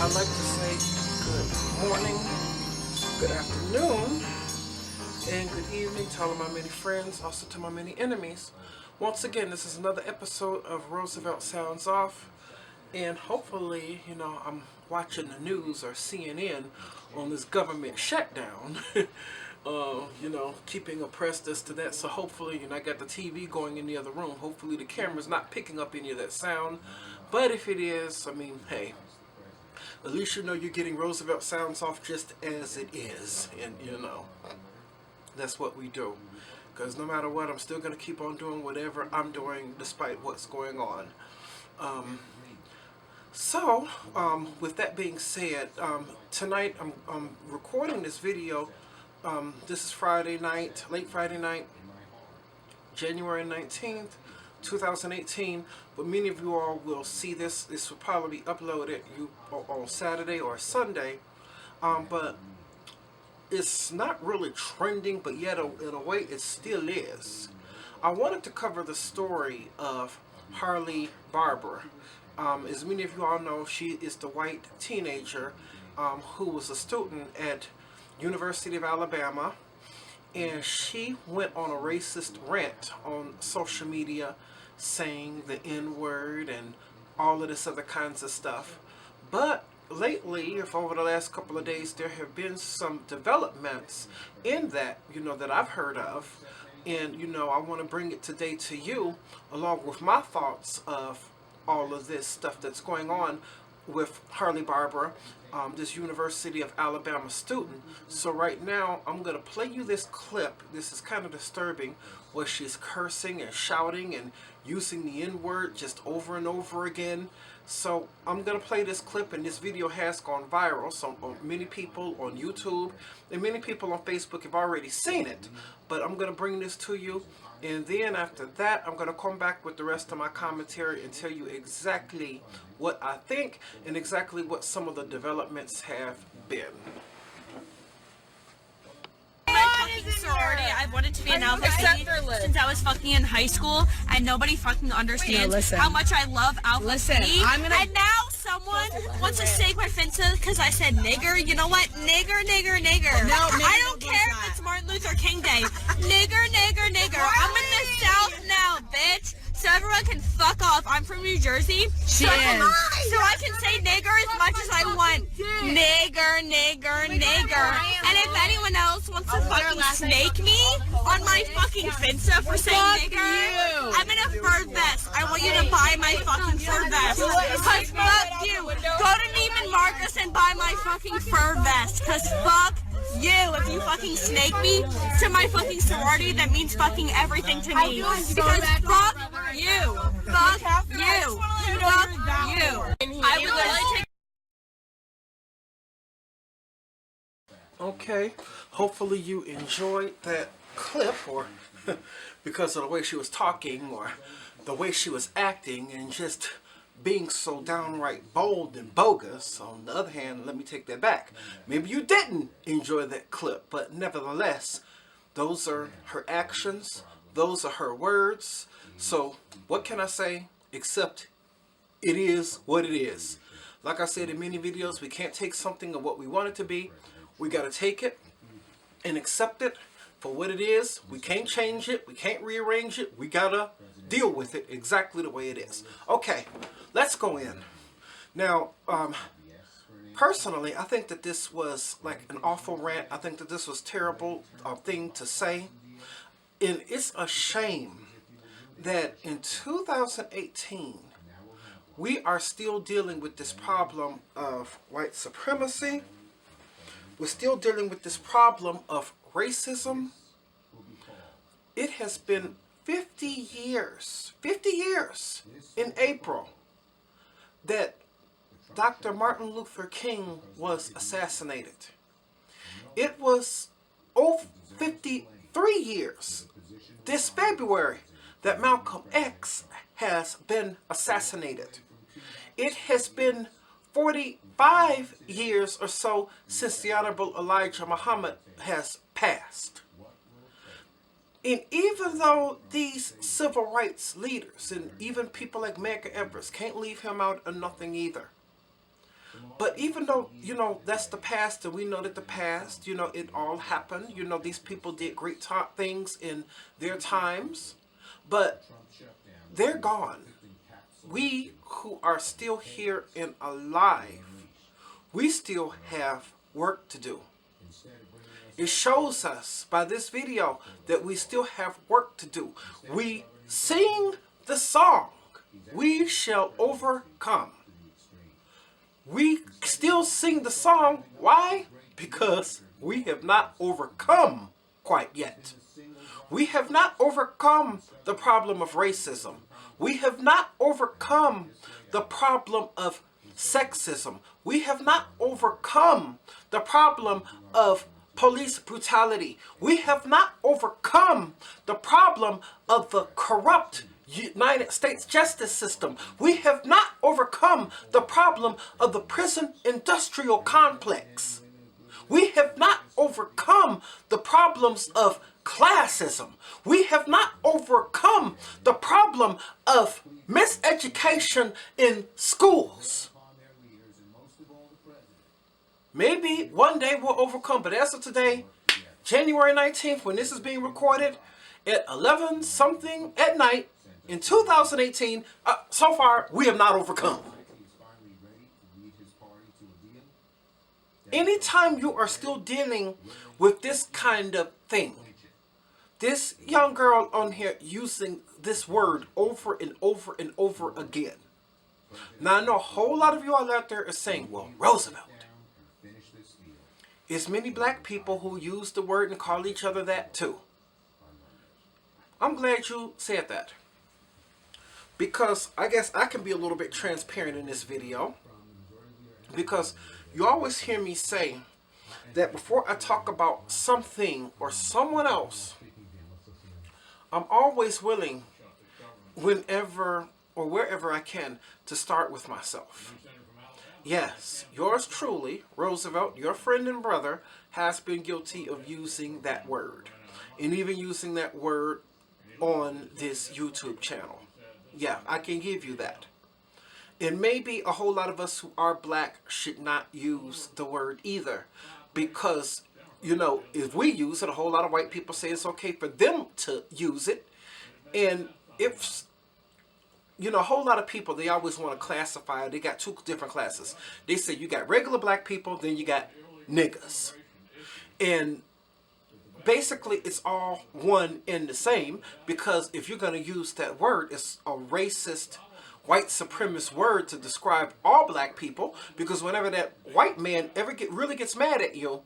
I'd like to say good morning, good afternoon, and good evening to all of my many friends, also to my many enemies. Once again, this is another episode of Roosevelt Sounds Off, and hopefully, I'm watching the news or CNN on this government shutdown, keeping abreast as to that. So hopefully, I got the TV going in the other room. Hopefully the camera's not picking up any of that sound. But if it is, hey, at least you're getting Roosevelt Sounds Off just as it is. And, that's what we do. Because no matter what, I'm still going to keep on doing whatever I'm doing despite what's going on. With that being said, tonight I'm recording this video. This is Friday night, late Friday night, January 19th, 2018. But many of you all will see this. This will probably be uploaded on Saturday or Sunday. But it's not really trending, but yet in a way it still is. I wanted to cover the story of Harley Barber. As many of you all know, she is the white teenager who was a student at University of Alabama, and she went on a racist rant on social media saying the N-word and all of this other kinds of stuff. But lately, if over the last couple of days, there have been some developments in that, that I've heard of. And, I want to bring it today to you, along with my thoughts of all of this stuff that's going on with Harley Barber, this University of Alabama student. So right now, I'm going to play you this clip. This is kind of disturbing, where she's cursing and shouting and using the N-word just over and over again. So I'm going to play this clip, and this video has gone viral. So many people on YouTube and many people on Facebook have already seen it. But I'm going to bring this to you. And then after that, I'm going to come back with the rest of my commentary and tell you exactly what I think and exactly what some of the developments have been. Sorority. I've wanted to be an alpha since I was fucking in high school, and nobody fucking understands how much I love alpha C. And now someone wants to stake my fences because I said nigger. You know what? Nigger, nigger, nigger. No, I don't care if it's Martin Luther King Day. Nigger, nigger, nigger. I'm in the South now, bitch. So everyone can fuck off. I'm from New Jersey. So I can say nigger as much as I want. Nigger, nigger, nigger. And if anyone else wants to fucking snake me on my fucking fence for saying nigger, I'm in a fur vest. I want you to buy my fucking fur vest. Because fuck you. Go to Neiman Marcus and buy my fucking fur vest. Because fuck you. If you fucking snake me to my fucking sorority, that means fucking everything to me. Because fuck you. Fuck you. Fuck you. I would literally take. Okay, hopefully you enjoyed that clip, or because of the way she was talking or the way she was acting and just being so downright bold and bogus. On the other hand, let me take that back. Maybe you didn't enjoy that clip, but nevertheless, those are her actions, those are her words. So what can I say except it is what it is? Like I said in many videos, we can't take something of what we want it to be. We got to take it and accept it for what it is. We can't change it. We can't rearrange it. We got to deal with it exactly the way it is. Okay, let's go in. Now, personally, I think that this was like an awful rant. I think that this was a terrible thing to say. And it's a shame that in 2018, we are still dealing with this problem of white supremacy. We're still dealing with this problem of racism. It has been 50 years in April that Dr. Martin Luther King was assassinated. It was 53 years this February that Malcolm X has been assassinated. It has been 45 years or so since the Honorable Elijah Muhammad has passed. And even though these civil rights leaders and even people like Medgar Evers can't leave him out of nothing either, But even though, that's the past, and we know that the past, it all happened. These people did great things in their times, but they're gone. We who are still here and alive, we still have work to do. It shows us by this video that we still have work to do. We sing the song, "We shall overcome." We still sing the song. Why? Because we have not overcome quite yet. We have not overcome the problem of racism. We have not overcome the problem of sexism. We have not overcome the problem of police brutality. We have not overcome the problem of the corrupt United States justice system. We have not overcome the problem of the prison industrial complex. We have not overcome the problems of classism. We have not overcome the problem of miseducation in schools. Maybe one day we'll overcome, but as of today, January 19th, when this is being recorded at 11 something at night in 2018, so far we have not overcome. Anytime you are still dealing with this kind of thing, this young girl on here using this word over and over and over again. Now I know a whole lot of you all out there are saying, well, Roosevelt. There's many black people who use the word and call each other that too. I'm glad you said that, because I guess I can be a little bit transparent in this video, because you always hear me say that before I talk about something or someone else, I'm always willing, whenever or wherever I can, to start with myself. Yes, yours truly, Roosevelt, your friend and brother, has been guilty of using that word, and even using that word on this YouTube channel. Yeah, I can give you that. And maybe a whole lot of us who are black should not use the word either, because, if we use it, a whole lot of white people say it's okay for them to use it. And if, a whole lot of people, they always want to classify, they got two different classes. They say you got regular black people, then you got niggas. And basically it's all one and the same, because if you're going to use that word, it's a racist, white supremacist word to describe all black people, because whenever that white man ever really gets mad at you,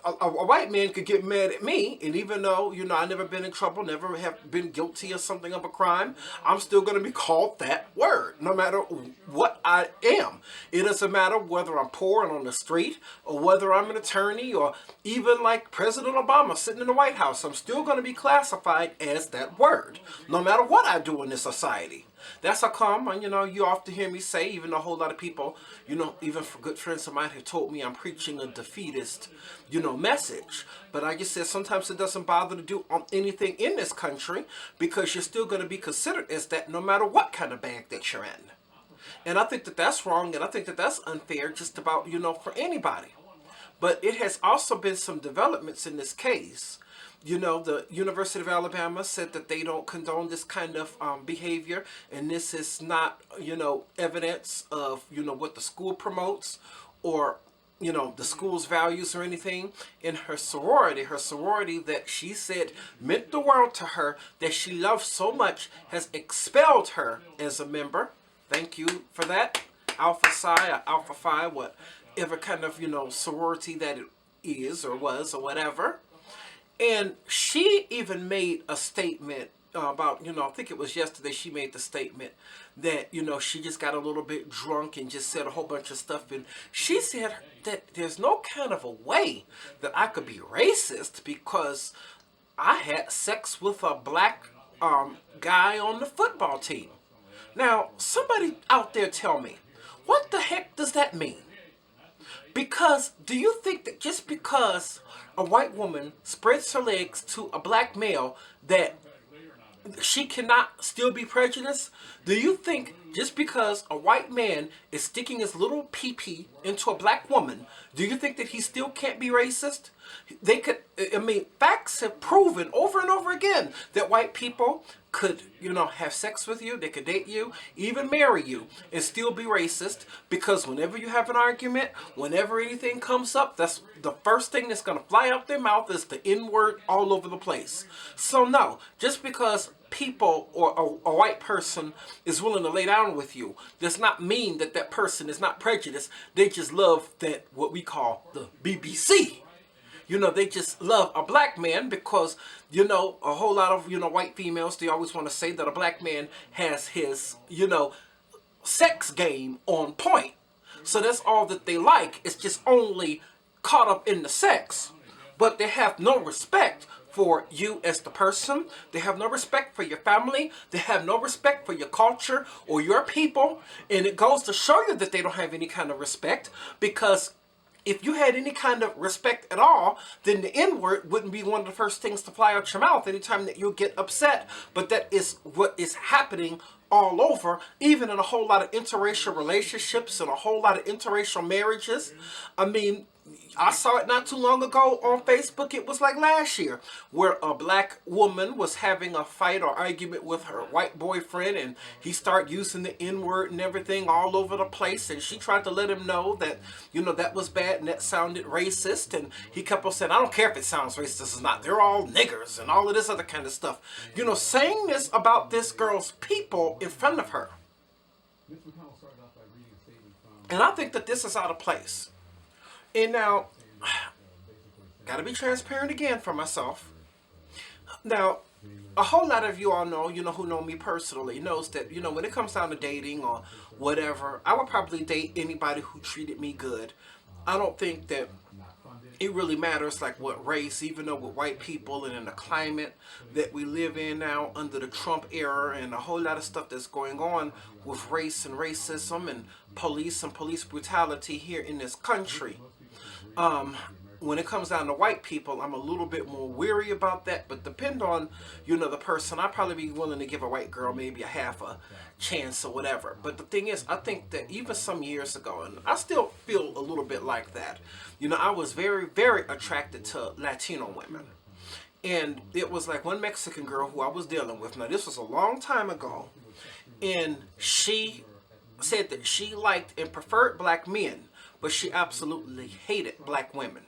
a white man could get mad at me, and even though, I never been in trouble, never have been guilty of something of a crime, I'm still going to be called that word, no matter what I am. It doesn't matter whether I'm poor and on the street, or whether I'm an attorney, or even like President Obama sitting in the White House. I'm still going to be classified as that word, no matter what I do in this society. That's how come, and you often hear me say, even a whole lot of people, even for good friends of mine have told me I'm preaching a defeatist, message. But I just said sometimes it doesn't bother to do anything in this country, because you're still going to be considered as that no matter what kind of bag that you're in. And I think that that's wrong, and I think that that's unfair just about, for anybody. But it has also been some developments in this case. The University of Alabama said that they don't condone this kind of behavior, and this is not, evidence of, what the school promotes, or, the school's values or anything. In her sorority that she said meant the world to her, that she loved so much, has expelled her as a member. Thank you for that. Alpha Psi or Alpha Phi, whatever kind of, sorority that it is or was or whatever. And she even made a statement about, I think it was yesterday, she made the statement that, she just got a little bit drunk and just said a whole bunch of stuff. And she said that there's no kind of a way that I could be racist because I had sex with a black guy on the football team. Now, somebody out there tell me, what the heck does that mean? Because do you think that just because a white woman spreads her legs to a black male that she cannot still be prejudiced? Do you think Just because a white man is sticking his little pee-pee into a black woman, do you think that he still can't be racist? They could, I mean, facts have proven over and over again that white people could, have sex with you, they could date you, even marry you, and still be racist, because whenever you have an argument, whenever anything comes up, that's the first thing that's going to fly out their mouth is the N-word all over the place. So no, just because people or a white person is willing to lay down with you does not mean that that person is not prejudiced. They just love that, what we call the BBC. They just love a black man because, a whole lot of, white females, they always want to say that a black man has his, sex game on point. So that's all that they like. It's just only caught up in the sex. But they have no respect for you as the person. They have no respect for your family. They have no respect for your culture or your people. And it goes to show you that they don't have any kind of respect, because if you had any kind of respect at all, then the N-word wouldn't be one of the first things to fly out your mouth anytime that you get upset. But that is what is happening all over, even in a whole lot of interracial relationships and a whole lot of interracial marriages. I mean, I saw it not too long ago on Facebook. It was like last year, where a black woman was having a fight or argument with her white boyfriend, and he started using the N-word and everything all over the place, and she tried to let him know that, that was bad and that sounded racist, and he kept on saying, I don't care if it sounds racist or not, they're all niggers and all of this other kind of stuff. Saying this about this girl's people in front of her. And I think that this is out of place. And now, gotta be transparent again for myself. Now, a whole lot of you all know, who know me personally, knows that, when it comes down to dating or whatever, I would probably date anybody who treated me good. I don't think that it really matters like what race, even though with white people and in the climate that we live in now under the Trump era and a whole lot of stuff that's going on with race and racism and police brutality here in this country. When it comes down to white people, I'm a little bit more weary about that, but depend on, the person. I'd probably be willing to give a white girl maybe a half a chance or whatever. But the thing is, I think that even some years ago, and I still feel a little bit like that, I was very, very attracted to Latino women. And it was like one Mexican girl who I was dealing with. Now, this was a long time ago, and she said that she liked and preferred black men, but she absolutely hated black women.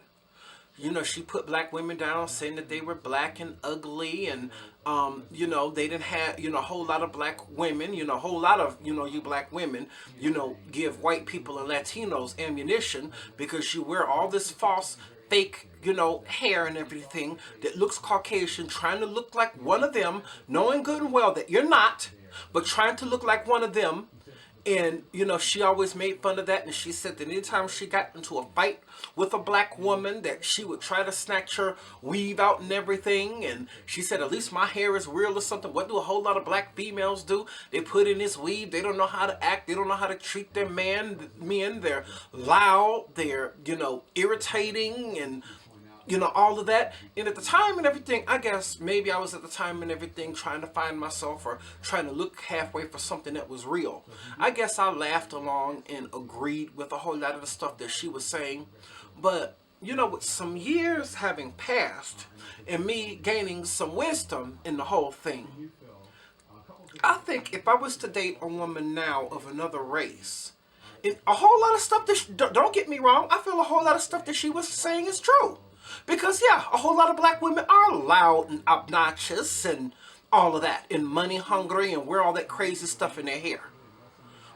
She put black women down, saying that they were black and ugly, and, they didn't have, a whole lot of black women, a whole lot of, you black women, give white people and Latinos ammunition because you wear all this false, fake, hair and everything that looks Caucasian, trying to look like one of them, knowing good and well that you're not, but trying to look like one of them. And, she always made fun of that, and she said that anytime she got into a fight with a black woman that she would try to snatch her weave out and everything, and she said, at least my hair is real or something. What do a whole lot of black females do? They put in this weave, they don't know how to act, they don't know how to treat their men, they're loud, they're, irritating, and all of that. And at the time and everything, I guess maybe I was at the time and everything trying to find myself or trying to look halfway for something that was real. I guess I laughed along and agreed with a whole lot of the stuff that she was saying. But, with some years having passed and me gaining some wisdom in the whole thing, I think if I was to date a woman now of another race, a whole lot of stuff that, don't get me wrong, I feel a whole lot of stuff that she was saying is true. Because, yeah, a whole lot of black women are loud and obnoxious and all of that, and money hungry and wear all that crazy stuff in their hair.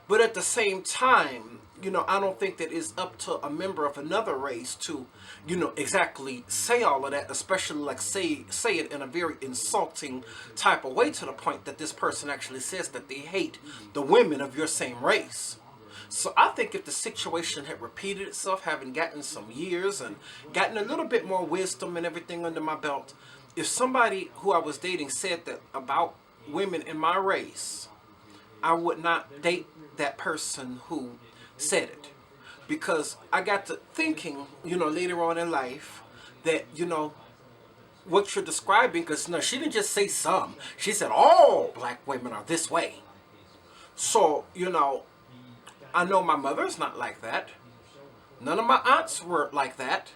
But at the same time, I don't think that it's up to a member of another race to, exactly say all of that, especially like say it in a very insulting type of way to the point that this person actually says that they hate the women of your same race. So I think if the situation had repeated itself, having gotten some years and gotten a little bit more wisdom and everything under my belt, if somebody who I was dating said that about women in my race, I would not date that person who said it. Because I got to thinking, later on in life that, what you're describing, because she didn't just say some. She said all black women are this way. So, you know, I know my mother's not like that. None of my aunts were like that.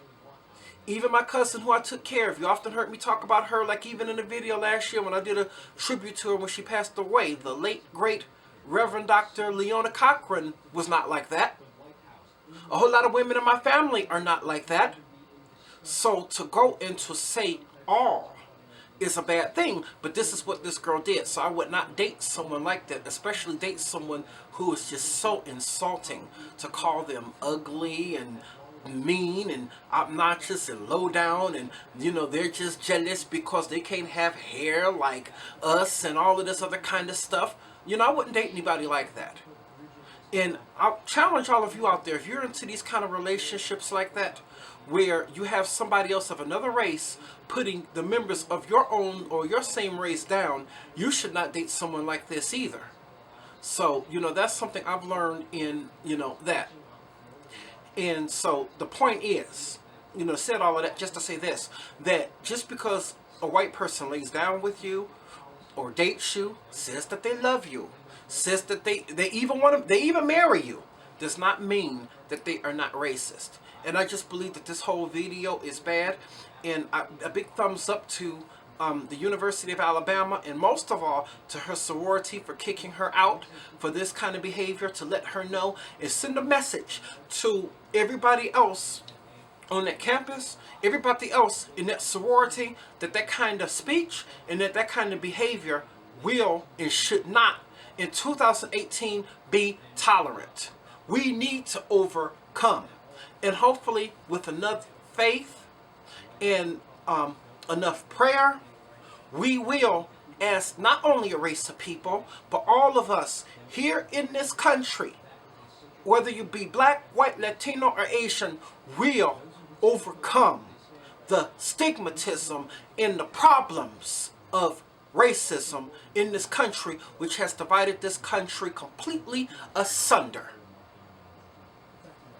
Even my cousin who I took care of, you often heard me talk about her, like even in the video last year when I did a tribute to her when she passed away. The late, great Reverend Dr. Leona Cochran was not like that. A whole lot of women in my family are not like that. So to go and to say all is a bad thing, but this is what this girl did. So I would not date someone like that, especially date someone who is just so insulting, to call them ugly and mean and obnoxious and low down, and you know, they're just jealous because they can't have hair like us and all of this other kind of stuff. You know, I wouldn't date anybody like that. And I'll challenge all of you out there, if you're into these kind of relationships like that, where you have somebody else of another race putting the members of your own or your same race down, you should not date someone like this either. So, you know, that's something I've learned in, you know, that. And so the point is, you know, said all of that just to say this, that just because a white person lays down with you or dates you, says that they love you, says that they even want to, they even marry you, does not mean that they are not racist. And I just believe that this whole video is bad. And a big thumbs up to the University of Alabama, and most of all to her sorority for kicking her out for this kind of behavior, to let her know and send a message to everybody else on that campus, everybody else in that sorority, that that kind of speech and that kind of behavior will and should not in 2018 be tolerant. We need to overcome, and hopefully with enough faith and enough prayer, we will, as not only a race of people, but all of us here in this country, whether you be black, white, Latino, or Asian, will overcome the stigmatism and the problems of racism in this country, which has divided this country completely asunder.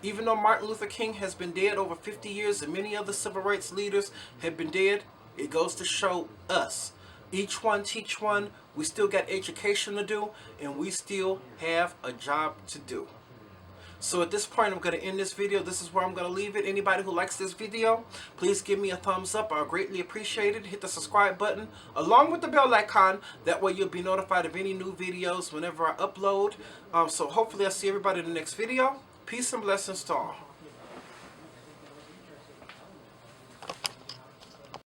Even though Martin Luther King has been dead over 50 years and many other civil rights leaders have been dead, it goes to show us, each one teach one, we still got education to do, and we still have a job to do. So at this point, I'm going to end this video. This is where I'm going to leave it. Anybody who likes this video, please give me a thumbs up. I'll greatly appreciate it. Hit the subscribe button along with the bell icon. That way you'll be notified of any new videos whenever I upload. So hopefully I'll see everybody in the next video. Peace and blessings to all.